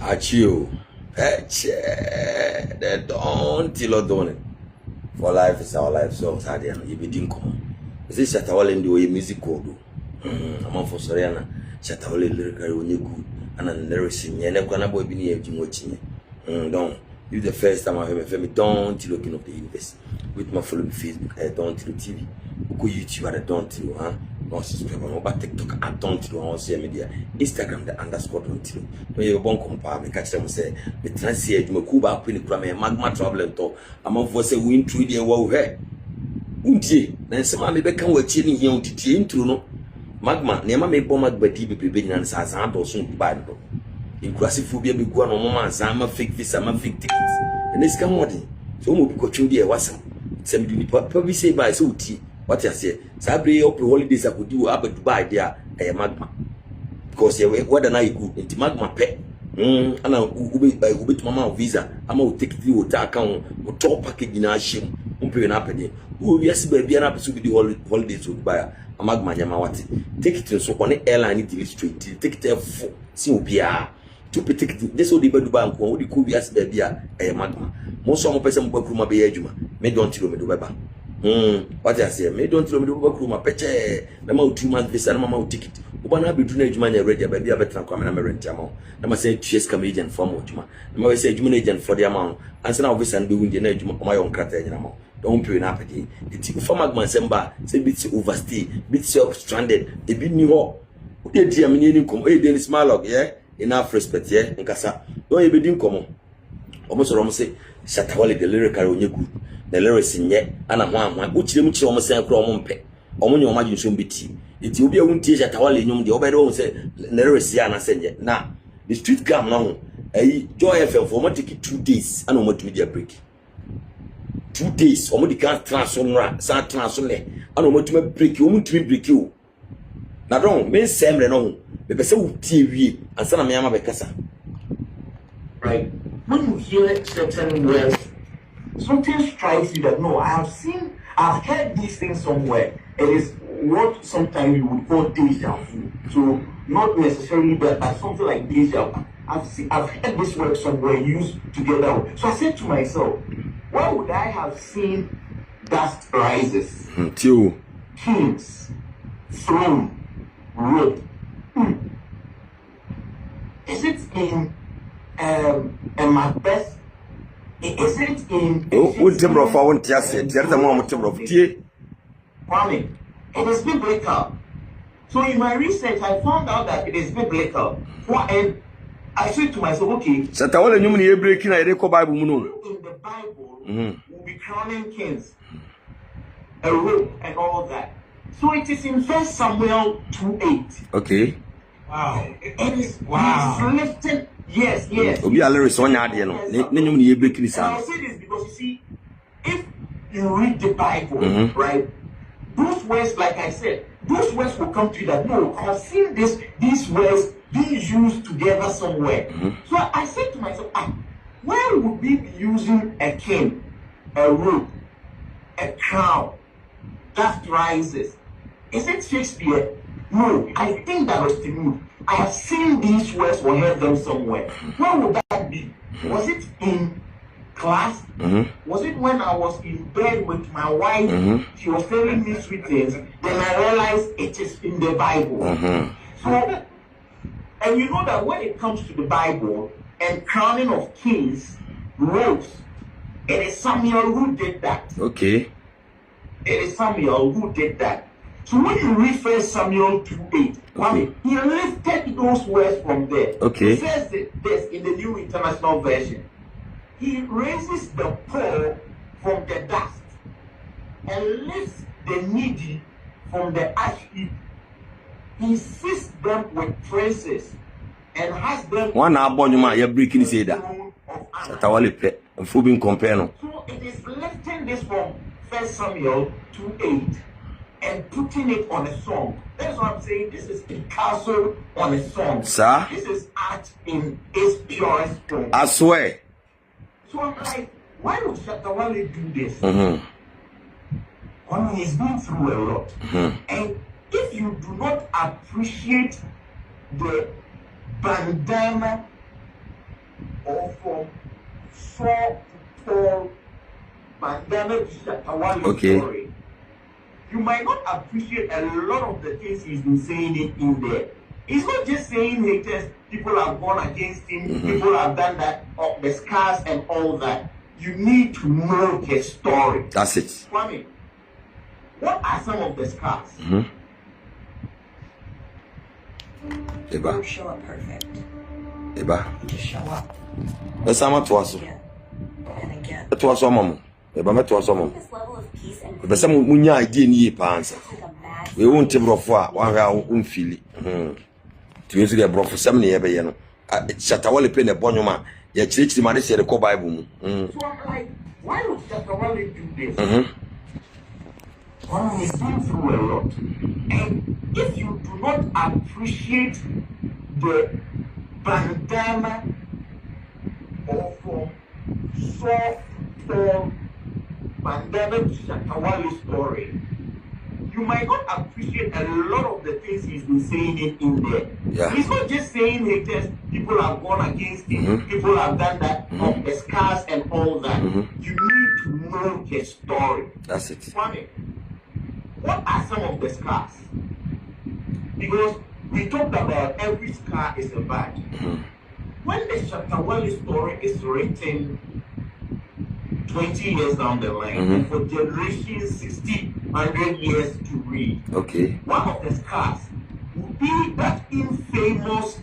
Achio. They don't till doing it. For life is our life, so sad. You be dinkum. Is this Shatawale in the way music code? I'm on for Soriana. Shatawale lyrical when you good. And then there is in Yana Gana boy being here watching me. Don't. You the first time I heard me don't till looking up the universe. With my following Facebook, I don't till TV. Go YouTube, I don't till, huh? No subscribe on about TikTok, I don't till on social media. Instagram, the _don't till. When you're born, compare me, catch them say, the transiate, my Cuba, Queen, magma travel and talk. I'm of was a win through the wow hair. Unti, then some may become what chilling here to change to no. Magma, never may bomb at Betty be preparing and Sazan or soon Bible. In Crassiphobia, be gone on moments, I'm a fake visa, I'm a fake tickets. And this come on. So we'll be coaching the wasam. Some probably say by so tea. What I say, Sabre up holidays I could do up at Dubai there, a magma. Because what an I go into magma pet. And I'll be to Mama visa. I'm going to take the hotel account or top package in our shame. Pay an apple. Oh, yes, baby, and up to the holidays would buy a magma Yamawati. Take it to so on the airline in street. Take it there for Sylvia. To protect this old Dubai, who the could be as baby a magma. Most of my person work room be ejuma. Me don't tell me do baba. What I say, me don't tell me do work room a peche. Mama 2 months visa, mama ticket. Ubana be doing ejuma ready, baby a better come and rent amount. Nama say chase comedian for ejuma. Nama say ejuma agent for the amount. And so now visa and doing the ejuma my own crater amount. Don't pay an appetite. It's for magma semba, say bits overstay, bits self stranded, a bit new hawk. What did you come? Hey, Dennis Mallock, yeah? Enough respect, yeah? In Casa. Don't you be doing common? Almost say. Shatawale the lyrical on you good. The lyrics in yet, and a one, which you almost say a crompe. Or your imagine soon be tea. It will be a winter Shatawale, the overall say, lyrics, and I said yet. Now, the street come now. A joy FM for more ticket 2 days, and almost media break. 2 days, or more the can't transform, San transform, and almost to break you, to break you. Now, don't mean Sam Renon, the person TV, and Sana Miama Becassa. Right. When you hear certain words, something strikes you that no, I've heard these things somewhere. It is what sometimes you would call deja vu. So not necessarily that, but something like deja vu. I've heard this word somewhere used together. So I said to myself, where would I have seen dust rises? Kings, throne, rope. Is it in Macbeth? Is it in? What timber of our just said? There's a moment of tea. Kwame, it is biblical. So in my research, I found out that it is biblical. And I said to myself, okay. So all the new breaking a record Bible. In the Bible, we'll be crowning kings, a rope, and all that. So it is in 1 Samuel 2:8. Okay. Wow. It is lifted. Yes. Obi alere so nya ade no. Nenyum ne break this I say this because you see, if you read the Bible, right, those words, like I said, those words will come to you that no, I've seen these words being used together somewhere. So I said to myself, where would we be using a king, a rope, a crown, that rises? Is it Shakespeare? No, I think that was the mood. I have seen these words or heard them somewhere. Where would that be? Was it in class? Was it when I was in bed with my wife? She was telling me sweet things. Then I realized it is in the Bible. So, and you know that when it comes to the Bible and crowning of kings, robes, it is Samuel who did that. Okay. It is Samuel who did that. So when you read 1 Samuel 2:8, he lifted those words from there. Okay. He says this in the New International Version. He raises the poor from the dust and lifts the needy from the ash heap. He sees them with princes and has them. One abonnement you breaking say that. Shatawale pe mfubin compare no. So it is lifting this from 1 Samuel 2:8. And putting it on a song. That's what I'm saying. This is Picasso on a song. Sir? This is art in its purest form. I swear. So I'm like, why would Shatawale do this? When he's been through a lot. And if you do not appreciate the bandana or from Saw to Paul, Bandana to Shatawale story, you might not appreciate a lot of the things he's been saying in there. He's not just saying haters, people have gone against him, people have done that, the scars and all that. You need to know his story. That's it. Kwame, what are some of the scars? You don't show up perfect. Eba. You just show up. Let's say I'm to us. Again and again. To us, mama. Eba, me to us, mama. This level of peace and Eba, some munya idea ni answer. like a mad We won't take brofwa. One round feel it. To use the brof for 7 years, you know. Shatawale pen a bonuma. Ya church the man say the Bible. So I'm like, why would Shatawale do this? Well, he's been through a lot. And if you do not appreciate the bandana or from Saw Paul Bandana to Shatawale story, you might not appreciate a lot of the things he's been saying in there. Yeah. He's not just saying haters, people have gone against him, people have done that, the scars and all that. You need to know his story. That's it. Kwame, what are some of the scars? Because we talked about every scar is a badge. When the Shatawale story is written 20 years down the line, and for generations 60, 100 years to read, Okay. one of the scars would be that infamous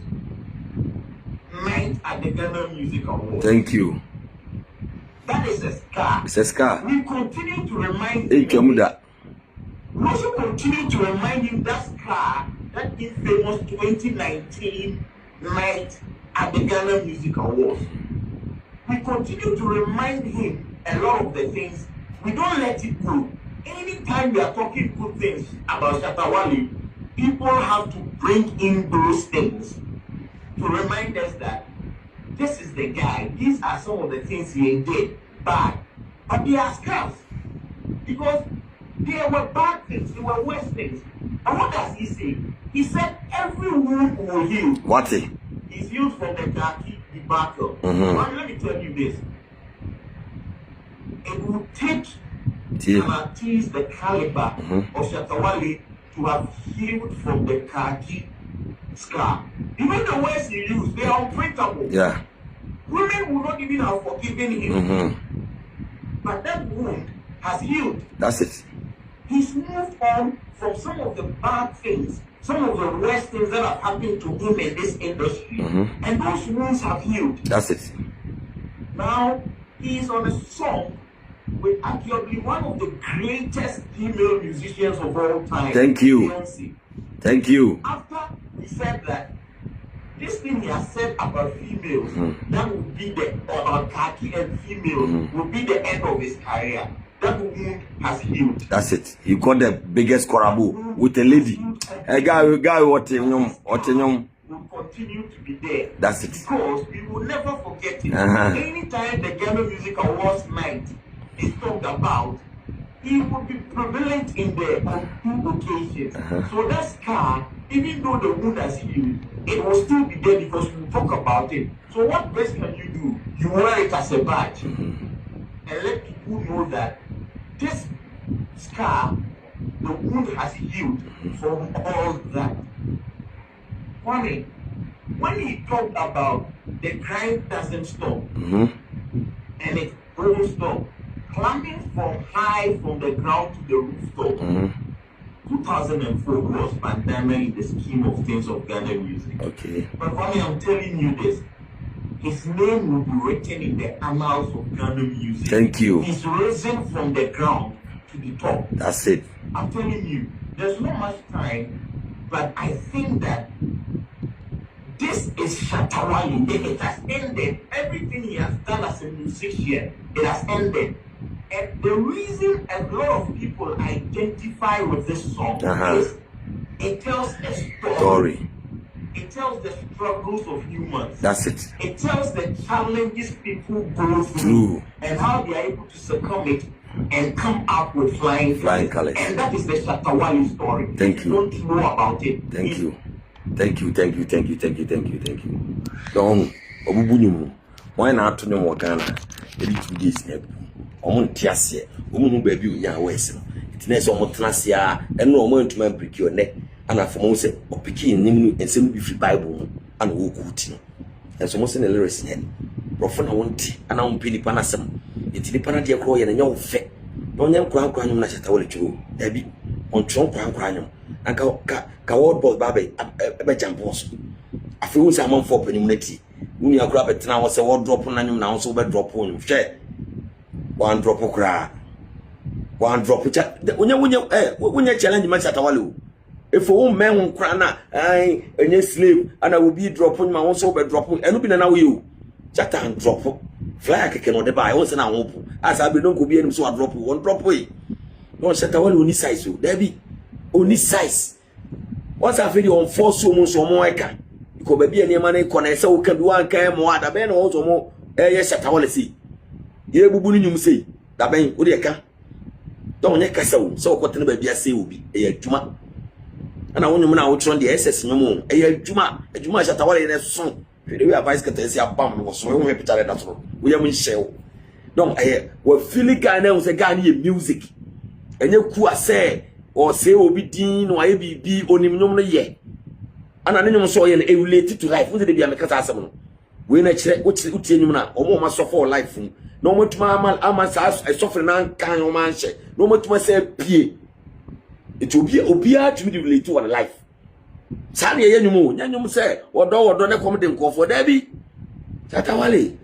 night at the Ghana Music Awards. Thank you. That is a scar. It's a scar. We continue to remind Hey, him. Kamuda. We also continue to remind him that scar, that infamous 2019 night at the Ghana Music Awards. We continue to remind him a lot of the things. We don't let it go. Anytime we are talking good things about Shatawale, people have to bring in those things to remind us that this is the guy. These are some of the things he did bad. But they are scars. Because there were bad things, there were worse things. And what does he say? He said every wound will heal. What? He's healed from the Gaki debacle. But let me tell you this. It will take an artist the caliber of Shatawale to have healed from the Gaki scar. Even the words he used, they are unprintable. Yeah. Women will not even have forgiven him. But that wound has healed. That's it. He's moved on from some of the bad things, some of the worst things that have happened to him in this industry. And those wounds have healed. That's it. Now, he's on a song with arguably one of the greatest female musicians of all time. Thank you. Beyonce. Thank you. After he said that, this thing he has said about females, that would be the, about khaki and females, would be the end of his career. That wound has healed. That's it. He got the biggest corabo with a lady. A guy, what in will continue to be there. That's it. Because we will never forget it. Anytime the Ghana Music Awards night is talked about, he will be prevalent in there on 2 occasions. So that scar, even though the wound has healed, it will still be there because we will talk about it. So what best can you do? You wear it as a badge. And let people know that this scar, the wound has healed from all that. Funny, when he talked about the crime doesn't stop, and it won't stop, climbing from high from the ground to the rooftop, 2004 was Bandana in the scheme of things of Ghana music. Okay. But funny, I'm telling you this, his name will be written in the annals of Ghana music. Thank you. He's risen from the ground to the top. That's it. I'm telling you, there's not much time, but I think that this is Shatawale. It has ended. Everything he has done as a musician, it has ended. And the reason a lot of people identify with this song is it tells a story. It tells the struggles of humans. That's it. It tells the challenges people go through and how they are able to succumb it and come up with flying colors. And that is the Shatawale story. Thank you. Don't know about it. Thank you. Thank you. Thank you. Thank you. Thank you. Thank you. Thank you. Don't. why not to know Ghana? The 2 days never. On Tiasia, woman baby, young West. It's next almost last year, and no moment to break your neck. And I for most or picking and send me free Bible and walk with. And so most in the lyrics head. Profana won't and I won't pay the panasum. It's the panadia croy and a young fet. Don't young crown cranium like a towel to Debbie on Trump crown cranium. And coward boy baby a bedjam boss. I feel some for penalty. When you grab it now, was a word drop on you now, so bad drop on share. One drop of cry. One drop of chat. When you challenge my Satawalu. If a woman won't cry, I and you slave, and I will be dropping my own sober dropping, and looking now you. Chat and drop. Fly cannot buy, once an hour. As I be no go be able to drop one drop away. No Satawalu only size, Debbie. Only size. Once I feel on 4 summons or more, I can. You could be any money, connect so can do one came more at a ben also more. Yes, Satawale see. Ye bubuni say, that ben, would you can? Don't make a so what the baby I say will be a juma. And I want you now to run the SS no more. A juma Satawale in a song. We are vice caters, a bomb was so happy that's all. We are in shell. Don't I will feel it guy was a guy music. And you could say, or say, will be dean or ABB on him normally yet. And I didn't saw you related to life. What did they be a mechanism? When I check what's the Utina or more must suffer life. No more to my amas, I suffer none kind of man. No more to myself, P. It will be obia to be related to our life. Sally, Yanum say, or don't accommodate call for Debbie. Tatawale.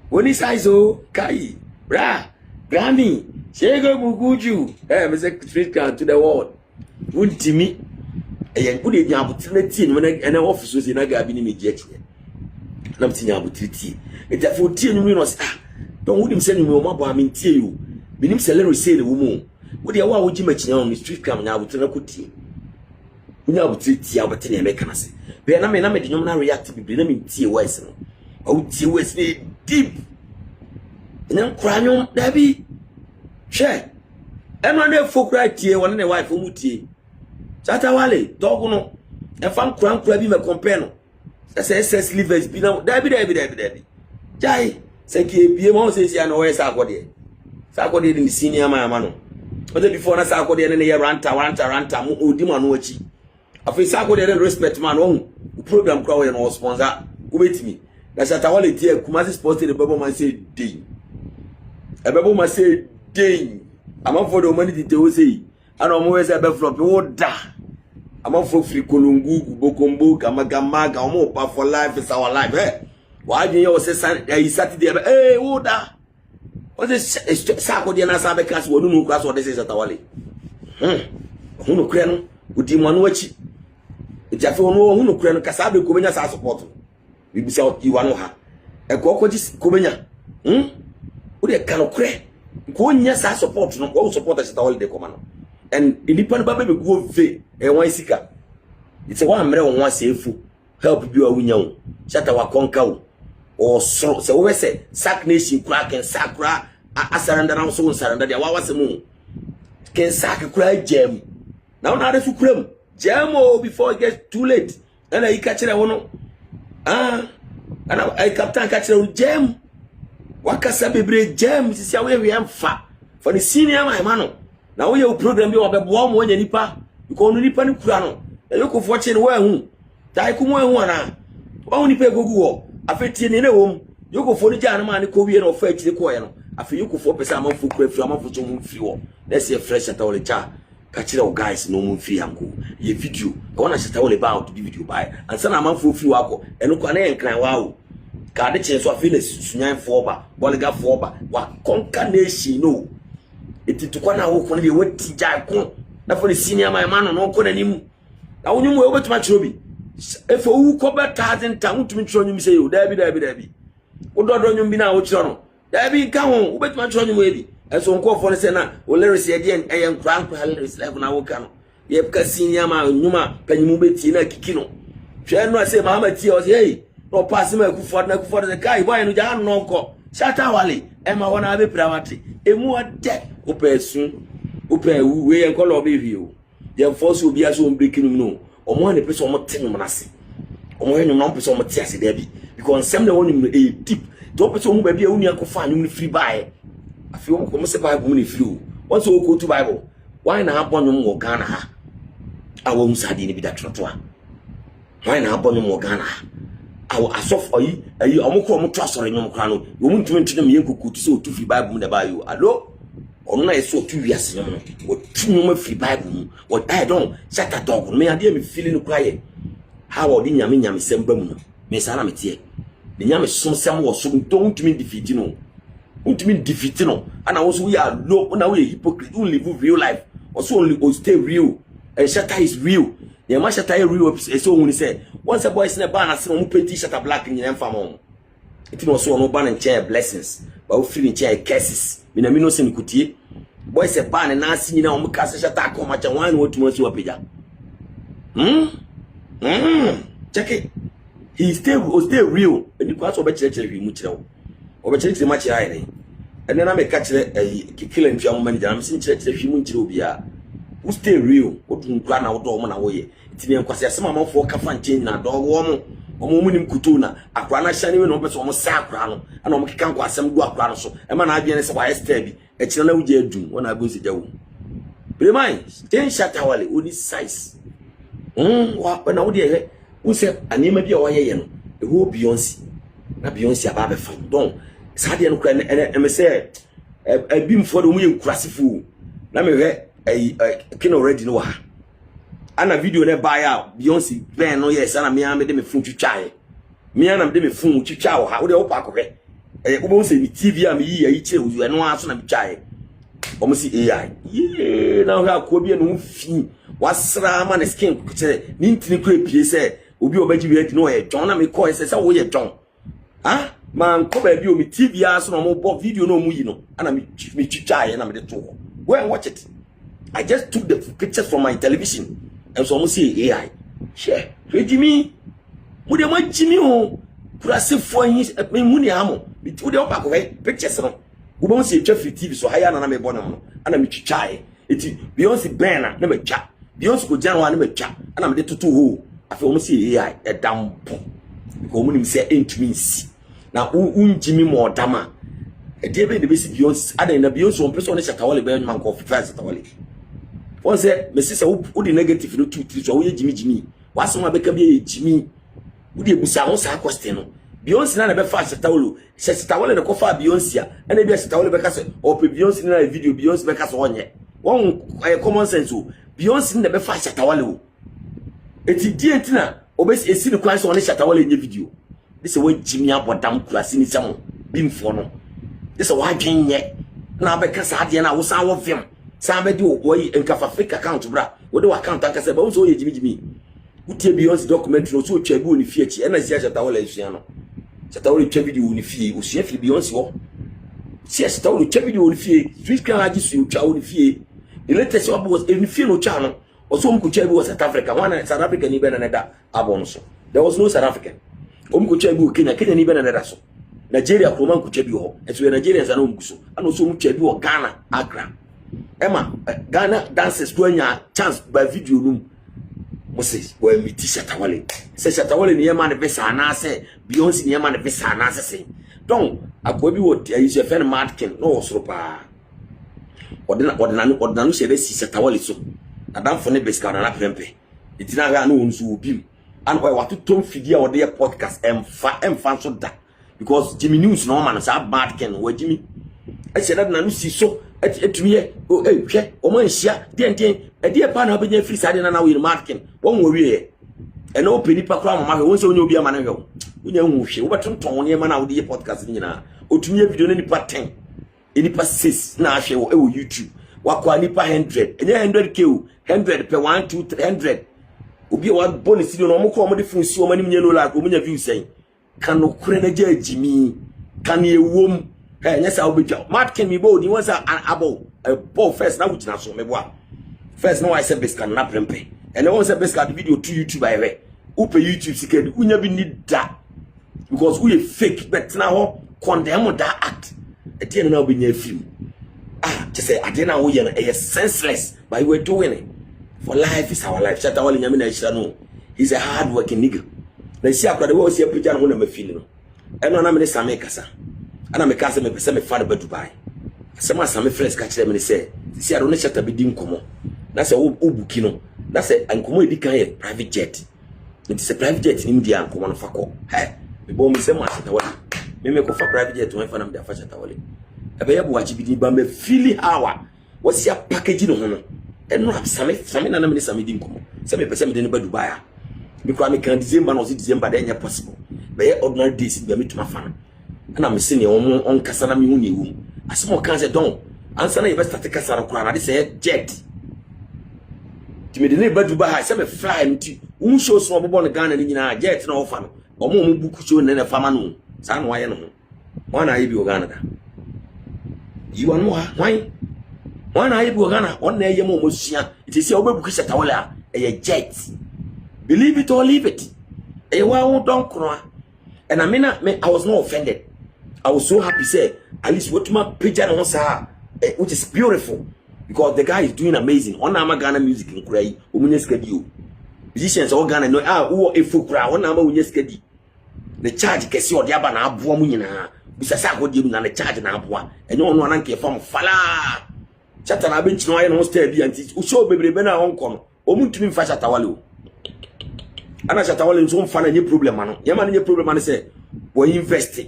When he says so, Kai, Bra, Granny, Shego Muguju, Mr. Street car to the world. Wouldn't me? And put it in opportunity when an office was in a gabin immediately. I'm seeing opportunity. It's a 14 minutes. Don't would him send me more, I mean, tell you. Benim salary say the woman. What the hour would you make on the street come now with a good team? We know about 3 hours, 10 mechanism. But I mean, I made no react to be blaming tea west. Oh, tea west deep. And I'm crying, Debbie. Share. I'm on there for cry tea, one and a wife who tea. Satawale, dog no. If I'm crank crabby, my companion. SS livers be now. Debbie. Jai, Seki, be a month says, I know where Sakodi. Sakodi in the senior man. But before Sakodi and a ranta, Udimanuchi. I feel Sakodi and respect man own. Program crowd and all sponsor. Wait me. That's Satawale, dear, Kumasi posted the Babo man say, Ding. A Babo must say, Ding. I'm up for the money to say. And I'm always a bit from order. I'm off for free Kolungu, Bokombo, Gamagamaga, Omopa for life is our life, eh? Why do you say Saturday? Eh, order. What is Sakodiana Sabekas? What do you class what this is at Awali? Who crano, would you manuachi? It's a phone, who crano, Casabi, Comena support. We be out Iwanoha. A cockroach, Comena. Would you cannot cray? Go in yes, I support, no all supporters at all the command. And independent baby go ve and one sika. It's a one mere on one safe help you a winner. Shut our conquer or so we say sack nation crack and sacra a surrender and so surrender. There was a moon. Can sack cry gem. Now to cream jam before it gets too late. And I catch it. I want and I captain catch it jam. Wakasa baby jam is where we am fat for the senior my man. Now we program you about one when nipa you call nipa ni kurano na you ko fortune we hu dai ku mo hu ana wa hu nipa gogu afeti ni na wom you ko for ni jana ma ni ko wie na ofa akire ko ye no afi you ko for pesa amafo kura firi amafo to mu firi wo let's say fresh at all cha ka kire o guys no mu firi anko ye video I want to sit all about the video by and sana amafo firi wako eno ko na enkran wa o ka de che so afi na sunyan fo ba boliga fo ba wa conquer nation no eti tukwa na wo kono de wati jai ko na for the senior my man no ko nanim na wonyu mo obetuma chirobi efo wu ko ba 1000 ta wutumi chiro nyum se yo dabi wo dodo nyum bi na wo chiro no dabi ka ho obetuma chiro nyum ebi eso nko for se na wo lyrics ye de en kran lyrics live na wo ka no ye ka senior ma nyuma panyimu beti na kiki no hwe no ase Muhammad ti o se hey no pass ma ku for the guy boy no ja no nko Satawale ema wona be prawate emu ade opesun opewu we en kolo be view ye force obi aso on breaking no omo ne pese omo tin no nase omo ye no pese omo ti ase da bi because sem na woni no e deep to person mu ba bia uni akofa anwum free buy afi wo ko se Bible mu ni free o once wo go to Bible why na abonwum wo Ghana ha awo musade ni bi da troto a why na abonwum wo Ghana awo asof oyi omukro omutro asore nyom kra no wo ntumi ntino me yenkuku to se otu free Bible mu da ba yo allo onu na yeso otu wiase nyom no wo tunum free Bible mu wo die don shut that dog me ade me feeling kra ye how odi nyame semba mu no me sara me tie the nyame som sem wo so don't mean defeat no and also we are low now we hypocrite who live real life also only stay real and shatter is real the man shatter real so when he say once a boy is in a ban as some pretty shatter black in your farm it was so no ban and chair blessings but we feeling chair curses me na me no say kutie boy say ban and na see na o cast shatter come match one what to see wapeja check it he stay real and the class obe chire mu chire obe chire ma chire ai and then I make catch killing ntua manager am sin chire hwimu nchire obia who stay real odun kwa na odo mo na wo ye timi enkwase asema amafo kafa nche na do wo mo omo nim kutu na akra na hya ne we no be so mo sa akra no ana omo keka nkwa asem du akra no so e ma na adie ne se wa stay bi e kire na wuje adum wona abu se jawu remai ten shatawale oni size wa na wo de he wo se anima bi a wo ye no e ho Beyonce aba be fam don sade no kra me se bim for do mu ye nkurasefo na me hwe kin already no ha ana video ne buy out Beyonce ben no yes ana me am de me fun twitwae me ana de me fun twitwa wo ha wo de wo pa kohwe wo bo se ni TV am yi ya yi kire wo no aso na me twae o mo si AI ye na ho akọ bi no fi wasra ma ne skin kire ni ntini kra pie se obi obaji wi adi no ye John na me call se wo ye John ah man ko ba bi o mi TV aso na mo bo video no mu yi no ana me twitwae na me de to go and watch it. I just took the pictures from my television and so almost say AI. Share. Jimmy. Would you want Jimmy o? Kurase for his me muni amo. Me to the back of pictures no. We won't see Jeffrey TV so higher na me born no. Ana me twitwae. Eti Beyonce banner na me twa. Beyonce go January na me twa. Ana me de tutu ho. Afi almost say AI e dampo. Because muni say entumi nsi. Na Jimmy mo dama. E dey be the basic Beyonce. Ada na Beyonce on person na Shatawale be man ko first Shatawale. One say, me sister, who the negative no 2 3 so we Jimmy. What's my beka be Jimmy? Who the busa on sa question? Beyonce na be fa Shatawale. Shatawale na ko fa Beyonce and be Shatawale beka say or Beyonce na video Beyonce beka so onye. One common sense o. Beyonce na be fa Shatawale o. Eti die ntina obesi esi ne kwan so on Shatawale nye video. This is what Jimmy abodam klasi ni samo bimfo no. This is what dwenye na beka sa ade na wo san wo film. Somebody woy enkafa fake account bra wo de account anka se ba wo so ye Jimmy utie Beyonce documentary no so twa bi oni fie chi na sia Shatawale asua no Shatawale twa video oni fie o sua fie Beyonce wo sia Shatawale twa video oni fie street can agi so twa oni fie the latest one was oni fie no twa no o so mko twa bi was South Africa one South Africa ni be na da abon so there was no South African o mko twa bi Kenya ni be na da so Nigeria ko man ko twa bi ho eso Nigeria za no mko so ana so mko twa bi wo Ghana Accra Emma, Ghana dances to any chance by video room. Moses, well, me Shatawale. Say Shatawale near man vesa na say Beyonce near man vesa na say. Don't I go be what is your friend Martin, no sropa. Ordinary say this Shatawale so. Adam for ne beska na prempe. It na ga no unsu bim. And why what to tom fidia or their podcast em so da. Because Jimmy News no man say Martin where Jimmy. I said that na si so etumi o hwe o man hia den e de pa na obenya free sade na we marketing won wo wie e na openi pa kra mama hwe won se onya obi ama na hwe onya hu hwe wo betonton ne ma na wo de podcast nyina otumi video na nipa 10 nipa 6 na hwe wo YouTube wakwa nipa 100 enya 100k o 100 per 1 2 300 obi wa bonus video no mo ko mo de funsi o mani mnya no la ko mo nya view sen kan no kure na ja Jimmy kan ye wom hey, yes, I'll be job. Matt can be bold. He wants an abo. A ball first. Now, which not so me boy. First, no, I said biscuit na prempe. And I want to biscuit video to YouTube by way. Upe YouTube secret. We never need that because we fake. But now, condemn that act. At the end now, be near film. Just say I didn't know we are senseless, but we're doing it. For life is our life. Shatawale nyamina ishano. He's a hard working nigga. Let's see after the world see a picture on him feeling. And no, I'm in the same kasa. ana me ka se me pese me fa ba Dubai asema asame friends ka kire me say si aro ne chata be di nkomo na se wo buki no na se nkomo edi kan ye private jet it is a private jet in India nkomo no fako me bo me se mo chata wala me ko fa private jet won fa na me da fa chata wala ebe ye bo wachi bidi ba me feel hawa wasi a package no hono eno same na me same di nkomo se me pese me de ne ba Dubai because me can December no December dey possible be ordinary days be me tuma fa na me se ne on kasa na me hu ne wu asmo kan se don ansa na ye be start kasa ro kra na de se jet ti me de ne ba Dubai se me fly nti un show so obobo no Ghana ni nyina jet na ofa no omo buku show ne fama no sa no aye no wana aye bi o Ghana da you wan wa wana aye bi o Ghana on na ye mo sua it is obebuku Shatawale a jet. Believe it or leave it. And I was not offended. I was so happy, say, at least what my picture which is beautiful. Because the guy is doing amazing. On our Ghana music in Korea, musicians all Ghana know who a full crowd, on our Unyeskedi. The charge can see or the Abana Buamina, Bisasa would give the charge and Abua, and no one can from Fala. Chatana bench no I don't stay and teach. Usho baby Bena Hong Kong, Omutum Fashatawalu. Ana Shatawale nso mfa na nye problem ano yema na nye problem ano say we invest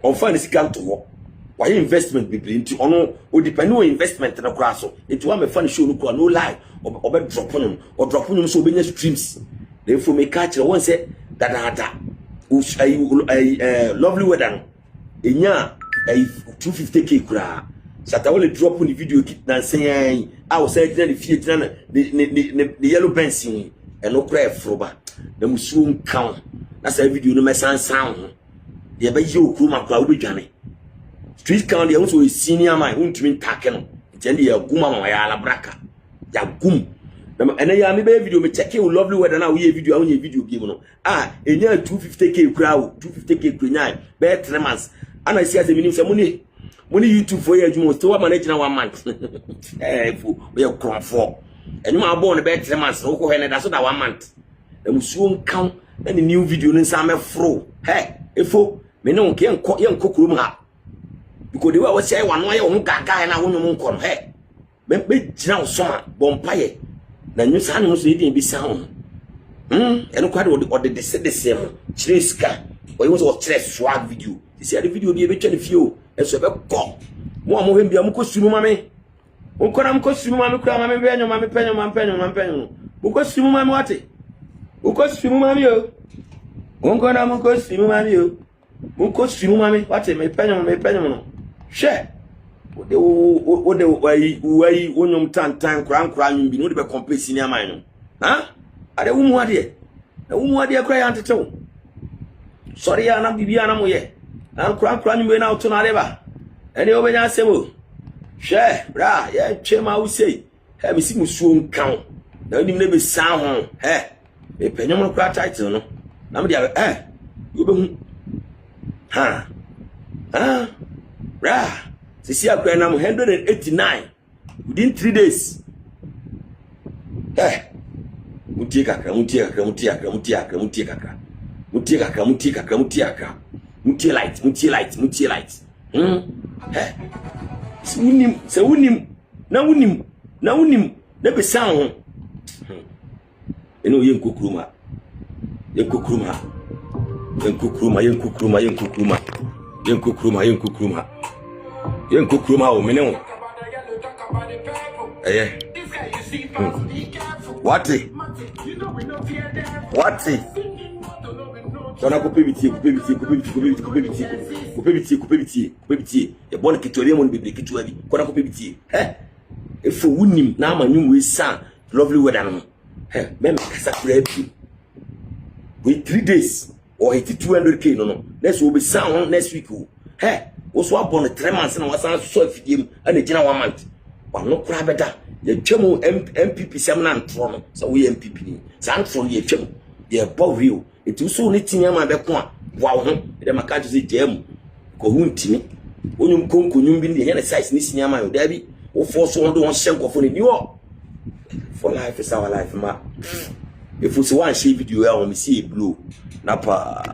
on fa ni sika to wo why investment bibli nti ono o depend on investment na kura so enti wa me fa ni show no kura no lie obe drop no o drop no so obenya streams dey for me catch won say dada lovely weather no enya 250k kura Shatawale drop ni video kit na sen a o say gina ni fie gina the yellow pencil eno kra froba na musuo nkan na sa video no mesan sound ye ba yi okru makra obedwane street count ye so senior man untumi take no ntende ya guma ma ya alabraka ya gum na ene ya me be video me check you lovely weather na we video awon ye video bi no enya 250k kra 250k kra be 3 months ana si ase minim se muni YouTube for ye adwuma so wa manage na 1 month fu we cromfo enuma abo no be 3 months wo ko he ne da so da 1 month na musuo nkan na ni new video no nsa me fro efo me ne onke ye nkokurum ha because the way we say wanu aye wo gaga na wonum nko no be gina wo soma bompaye na nyu sa no so yedin bi sa ho eno kwade o de se chire ska o yo so chire swag video this the video bi be twa ne fio eso be ko mo amohem bia mo ko sunu mame Ukona mkosimu mami kura mami penyo mami penyo. Ukosimu mami wate. Ukosimu mami yo. Ukona mkosimu mami yo. Ukosimu mami wate me penyo no. She. Ode wai wonyom tantan kura nyumbi no de be compare ni aman no. Ha? Ade wumu ade. Na wumu ade kura ya ntetew. Sorry ya na bibia na moye. Na kura nyumbi na oto na leba. Ene obenya asemo. She, bra, yeah, chema we say. He me si musuo nkan. Na nim ne be san ho. Me penyom no kra title no. Na me dia you be ha. Bra. Sisi akwa na 189 within 3 days. Mutie kakra. Mutie light. Se unim na be san ho eno yenkokruma o mene o what Kona kupebiti e bon kitore mo bibli kitu abi kona kupebiti efo wunim na amanyum we san lovely weather no mem kasa kura bi we 3 days or 200k no let's we be san next week wo so abon 3 months na wasan so afidiem ana gina 1 month wano kura beda ye twemo MPP sem na ntro no so we MPP ni san ntro ye twem ye bo real etu so ne tinya ma be ko a wa ho de maka ju se jam ko huntimi onyum konkonyum bi ne size ni sinya ma yo da bi wo force on do on shenkofo ni wo for life is our life ma if you see one share video ya o me see blue na pa